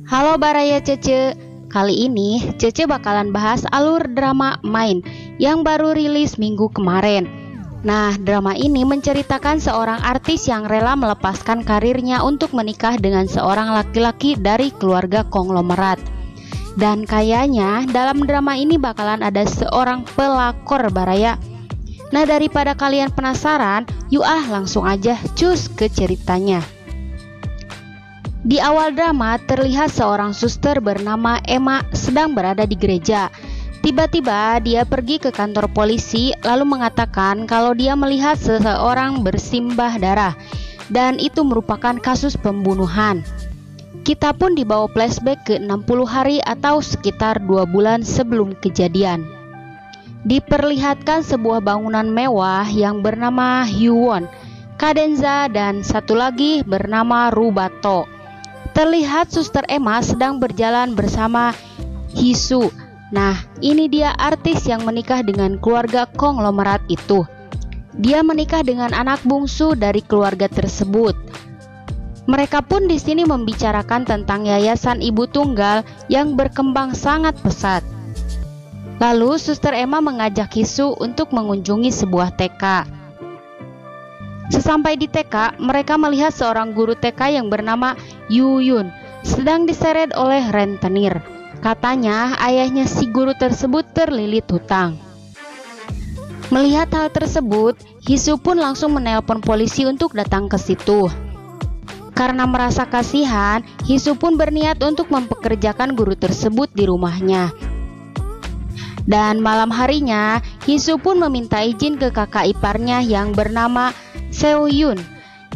Halo Baraya Cece, kali ini Cece bakalan bahas alur drama Main yang baru rilis minggu kemarin. Nah, drama ini menceritakan seorang artis yang rela melepaskan karirnya untuk menikah dengan seorang laki-laki dari keluarga konglomerat. Dan kayaknya dalam drama ini bakalan ada seorang pelakor Baraya. Nah, daripada kalian penasaran, yuk langsung aja cus ke ceritanya. Di awal drama terlihat seorang suster bernama Emma sedang berada di gereja. Tiba-tiba dia pergi ke kantor polisi lalu mengatakan kalau dia melihat seseorang bersimbah darah dan itu merupakan kasus pembunuhan. Kita pun dibawa flashback ke 60 hari atau sekitar 2 bulan sebelum kejadian. Diperlihatkan sebuah bangunan mewah yang bernama Hyewon, Cadenza, dan satu lagi bernama Rubato. Terlihat suster Emma sedang berjalan bersama Hisu. Nah, ini dia artis yang menikah dengan keluarga konglomerat itu. Dia menikah dengan anak bungsu dari keluarga tersebut. Mereka pun di sini membicarakan tentang yayasan ibu tunggal yang berkembang sangat pesat. Lalu suster Emma mengajak Hisu untuk mengunjungi sebuah TK. Sesampai di TK, mereka melihat seorang guru TK yang bernama Yuyun sedang diseret oleh rentenir. Katanya ayahnya si guru tersebut terlilit hutang. Melihat hal tersebut, Hisu pun langsung menelpon polisi untuk datang ke situ. Karena merasa kasihan, Hisu pun berniat untuk mempekerjakan guru tersebut di rumahnya. Dan malam harinya, Hisu pun meminta izin ke kakak iparnya yang bernama Seoyun.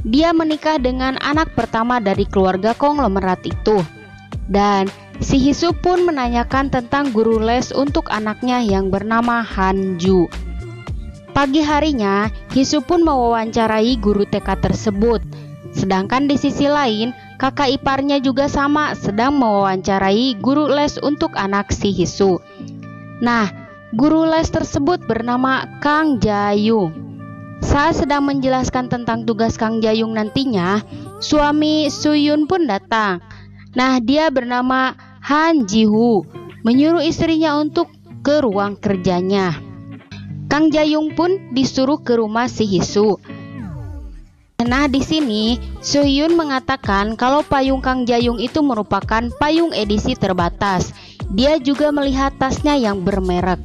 Dia menikah dengan anak pertama dari keluarga konglomerat itu. Dan si Hisu pun menanyakan tentang guru les untuk anaknya yang bernama Hanju. Pagi harinya, Hisu pun mewawancarai guru TK tersebut. Sedangkan di sisi lain, kakak iparnya juga sama sedang mewawancarai guru les untuk anak si Hisu. Nah, guru les tersebut bernama Kang Jayung. Saat sedang menjelaskan tentang tugas Kang Jayung nantinya, suami Suyun pun datang. Nah, dia bernama Han Jihu, menyuruh istrinya untuk ke ruang kerjanya. Kang Jayung pun disuruh ke rumah si Hisu. Nah, di sini Suyun mengatakan kalau payung Kang Jayung itu merupakan payung edisi terbatas. Dia juga melihat tasnya yang bermerek.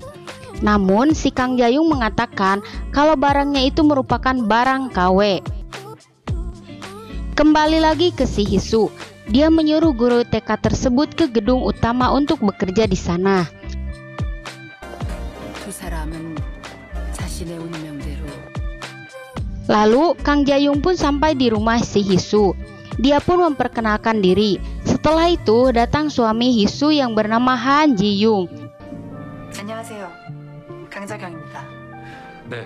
Namun si Kang Jayung mengatakan kalau barangnya itu merupakan barang KW. Kembali lagi ke si Hisu. Dia menyuruh guru TK tersebut ke gedung utama untuk bekerja di sana. Lalu Kang Jayung pun sampai di rumah si Hisu. Dia pun memperkenalkan diri. Setelah itu datang suami Hisu yang bernama Han Ji-yung. 안녕하세요. 강자경입니다. 네.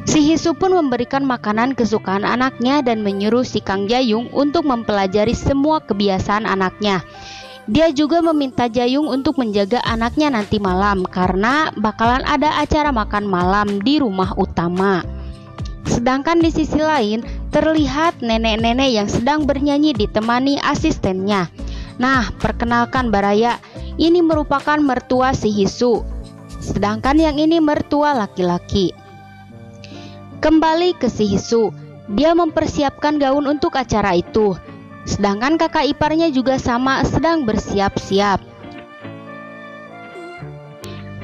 Si Hisu pun memberikan makanan kesukaan anaknya dan menyuruh si Kang Jayung untuk mempelajari semua kebiasaan anaknya. Dia juga meminta Jayung untuk menjaga anaknya nanti malam karena bakalan ada acara makan malam di rumah utama. Sedangkan di sisi lain terlihat nenek-nenek yang sedang bernyanyi ditemani asistennya. Nah, perkenalkan Baraya, ini merupakan mertua si Hisu. Sedangkan yang ini mertua laki-laki. Kembali ke si Hisu, dia mempersiapkan gaun untuk acara itu. Sedangkan kakak iparnya juga sama sedang bersiap-siap.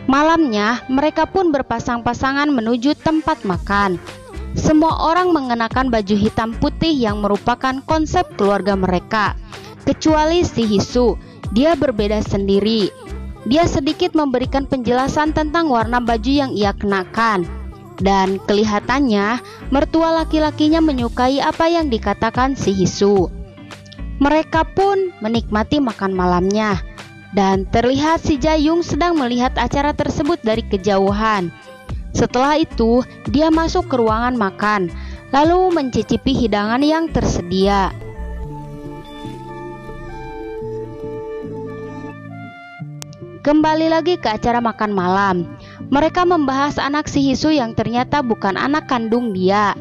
Malamnya, mereka pun berpasang-pasangan menuju tempat makan. Semua orang mengenakan baju hitam putih yang merupakan konsep keluarga mereka. Kecuali si Hisu, dia berbeda sendiri. Dia sedikit memberikan penjelasan tentang warna baju yang ia kenakan. Dan kelihatannya mertua laki-lakinya menyukai apa yang dikatakan si Hisu. Mereka pun menikmati makan malamnya. Dan terlihat si Jayung sedang melihat acara tersebut dari kejauhan. Setelah itu, dia masuk ke ruangan makan, lalu mencicipi hidangan yang tersedia. Kembali lagi ke acara makan malam. Mereka membahas anak si Hisu yang ternyata bukan anak kandung dia.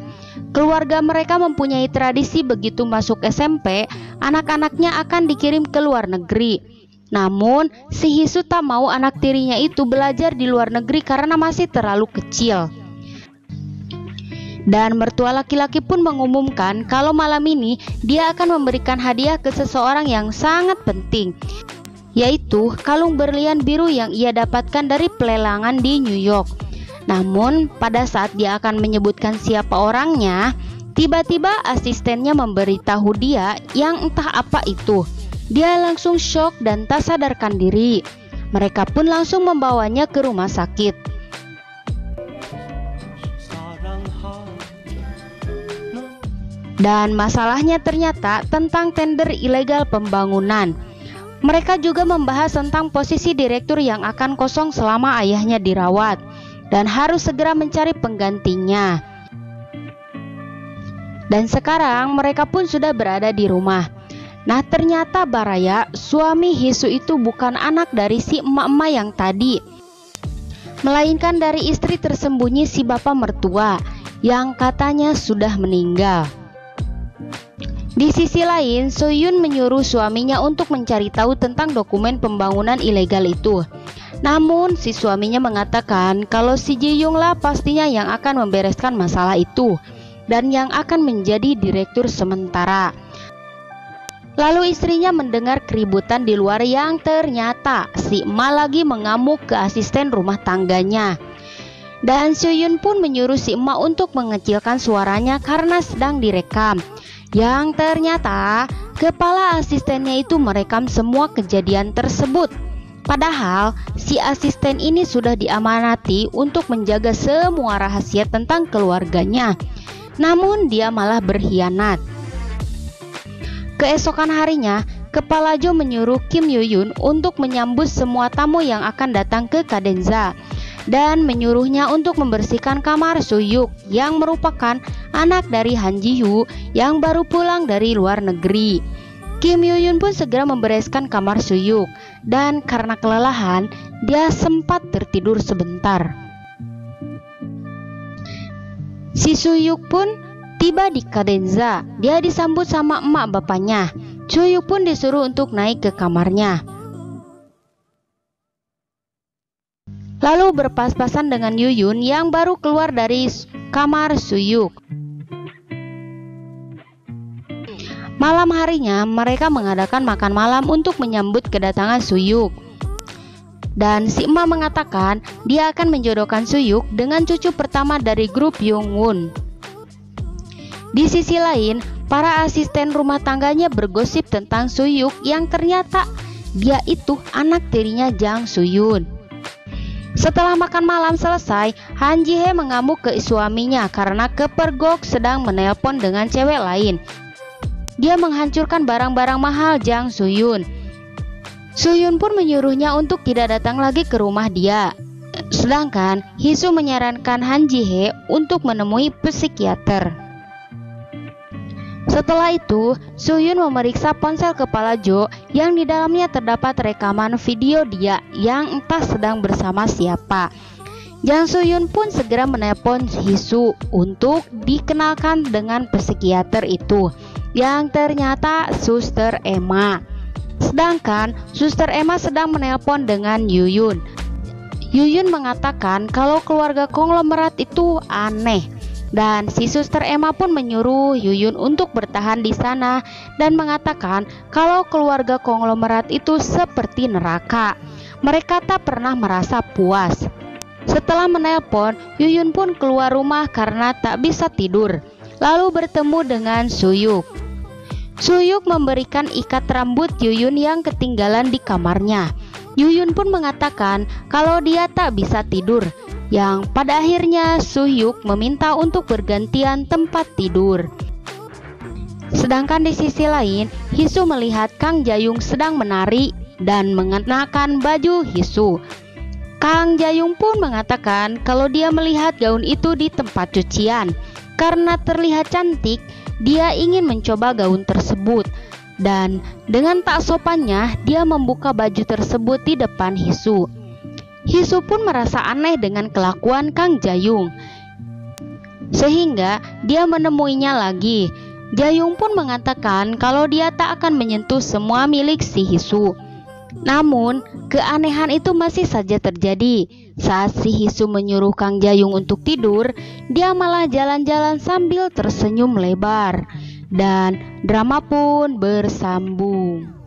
Keluarga mereka mempunyai tradisi begitu masuk SMP, anak-anaknya akan dikirim ke luar negeri. Namun, si Hisu tak mau anak tirinya itu belajar di luar negeri karena masih terlalu kecil. Dan mertua laki-laki pun mengumumkan kalau malam ini dia akan memberikan hadiah ke seseorang yang sangat penting, yaitu kalung berlian biru yang ia dapatkan dari pelelangan di New York. Namun pada saat dia akan menyebutkan siapa orangnya, tiba-tiba asistennya memberitahu dia yang entah apa itu. Dia langsung shock dan tak sadarkan diri. Mereka pun langsung membawanya ke rumah sakit. Dan masalahnya ternyata tentang tender ilegal pembangunan. Mereka juga membahas tentang posisi direktur yang akan kosong selama ayahnya dirawat dan harus segera mencari penggantinya. Dan sekarang mereka pun sudah berada di rumah. Nah, ternyata Baraya, suami Hisu itu bukan anak dari si emak-emak yang tadi, melainkan dari istri tersembunyi si bapak mertua yang katanya sudah meninggal. Di sisi lain, Soyun menyuruh suaminya untuk mencari tahu tentang dokumen pembangunan ilegal itu. Namun, si suaminya mengatakan kalau si Ji-young lah pastinya yang akan membereskan masalah itu dan yang akan menjadi direktur sementara. Lalu istrinya mendengar keributan di luar yang ternyata si emak lagi mengamuk ke asisten rumah tangganya. Dan Soyun pun menyuruh si emak untuk mengecilkan suaranya karena sedang direkam. Yang ternyata kepala asistennya itu merekam semua kejadian tersebut. Padahal si asisten ini sudah diamanati untuk menjaga semua rahasia tentang keluarganya. Namun dia malah berkhianat. Keesokan harinya, Kepala Jo menyuruh Kim Yoo-yoon untuk menyambut semua tamu yang akan datang ke Cadenza dan menyuruhnya untuk membersihkan kamar Soo-yuk yang merupakan anak dari Han Ji-hyo yang baru pulang dari luar negeri. Kim Yoo-yoon pun segera membereskan kamar Soo-yuk dan karena kelelahan dia sempat tertidur sebentar. Si Soo-yuk pun tiba di Cadenza. Dia disambut sama emak bapaknya. Soo-yuk pun disuruh untuk naik ke kamarnya. Lalu berpas-pasan dengan Yoo-yoon yang baru keluar dari kamar Soo-yuk. Malam harinya mereka mengadakan makan malam untuk menyambut kedatangan Soo-yuk. Dan si emak mengatakan dia akan menjodohkan Soo-yuk dengan cucu pertama dari grup Young-won. Di sisi lain, para asisten rumah tangganya bergosip tentang Soo-yuk yang ternyata dia itu anak tirinya Jang Soo-yoon. Setelah makan malam selesai, Han Ji-hye mengamuk ke suaminya karena kepergok sedang menelpon dengan cewek lain. Dia menghancurkan barang-barang mahal Jang Soo-yoon. Soo-yoon pun menyuruhnya untuk tidak datang lagi ke rumah dia. Sedangkan Hisu menyarankan Han Ji-hye untuk menemui psikiater. Setelah itu, Soo-yoon memeriksa ponsel Kepala Jo yang di dalamnya terdapat rekaman video dia yang entah sedang bersama siapa. Jang Soo-yoon pun segera menelpon Hisu untuk dikenalkan dengan psikiater itu, yang ternyata Suster Emma. Sedangkan Suster Emma sedang menelpon dengan Yoo-yoon. Yoo-yoon mengatakan kalau keluarga konglomerat itu aneh. Dan si Suster Emma pun menyuruh Yoo-yoon untuk bertahan di sana dan mengatakan kalau keluarga konglomerat itu seperti neraka. Mereka tak pernah merasa puas. Setelah menelpon, Yoo-yoon pun keluar rumah karena tak bisa tidur. Lalu bertemu dengan Soo-yuk. Soo-yuk memberikan ikat rambut Yoo-yoon yang ketinggalan di kamarnya. Yoo-yoon pun mengatakan kalau dia tak bisa tidur. Yang pada akhirnya Soo-yuk meminta untuk bergantian tempat tidur. Sedangkan di sisi lain, Hisu melihat Kang Ja-young sedang menari dan mengenakan baju Hisu. Kang Ja-young pun mengatakan kalau dia melihat gaun itu di tempat cucian. Karena terlihat cantik, dia ingin mencoba gaun tersebut. Dan dengan tak sopannya, dia membuka baju tersebut di depan Hisu. Hisu pun merasa aneh dengan kelakuan Kang Ja-young. sehingga dia menemuinya lagi. Jayung pun mengatakan kalau dia tak akan menyentuh semua milik si Hisu. Namun, keanehan itu masih saja terjadi. Saat si Hisu menyuruh Kang Jayung untuk tidur, dia malah jalan-jalan sambil tersenyum lebar. Dan drama pun bersambung.